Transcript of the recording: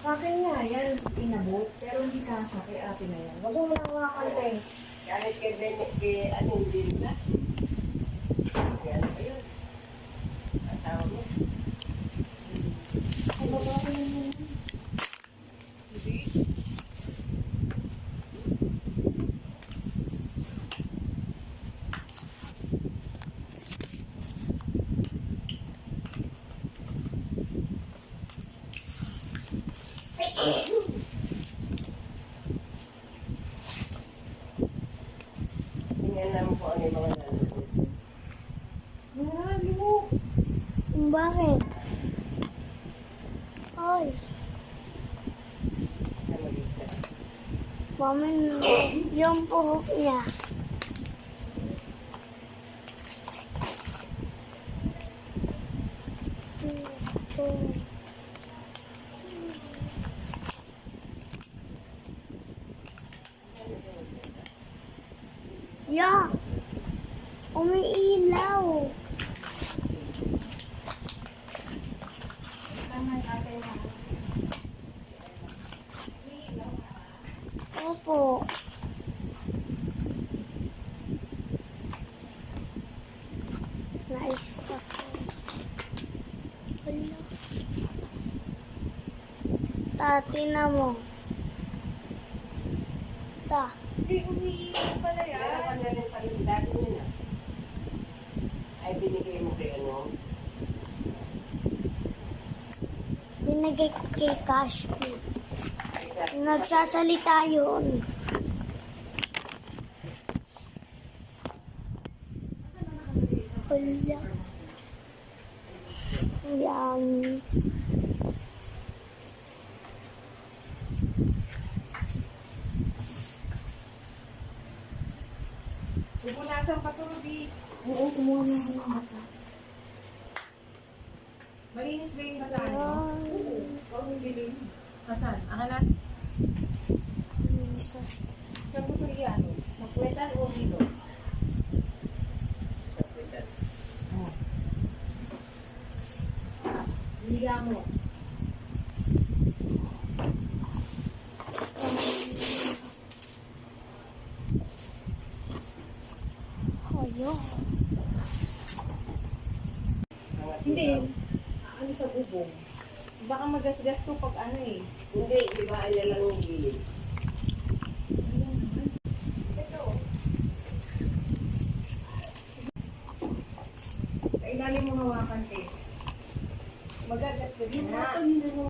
Sa akin nga, yan, inabot. Pero hindi kasha kay ate na yan. Wag mo lang makakantay. Kahit kay ano, hindi na. Kaya ano ba yun? Asawa mo. Ay, baba ko yun yun. Hindi. Tingnan namin kung ano yung mga nanonood. Marami mo. Bakit? Ay, Na mag-isa. mami, yung buhok niya. Ya, umiilaw. Opo. Nice na po. Wala. Tati na mo. Ta. Hindi, umiinom pala yan. Meron ka na rin pala dati mo na. Ay, binigay mo kay ano? Binigay ko kay Kashmi. Nagsasalita yun. Wala. Yan. Pupunasan pa to, Ruby. Oo, kumuha niya ako ng basa. Malinis ba yung basahan mo? Oo. Huwag mong bilhin. Asan? Akalan? Saan ko ito iyan? Magkwetan o dito? Kapitan. Oo. Higa mo. Ayun. Hindi. Ano sa bubong? Baka magasgas to pag ano eh. Hindi, di ba ayan lang yung gilid? Ito. Sa ilalim mo hawakan, te. Magagas ka din.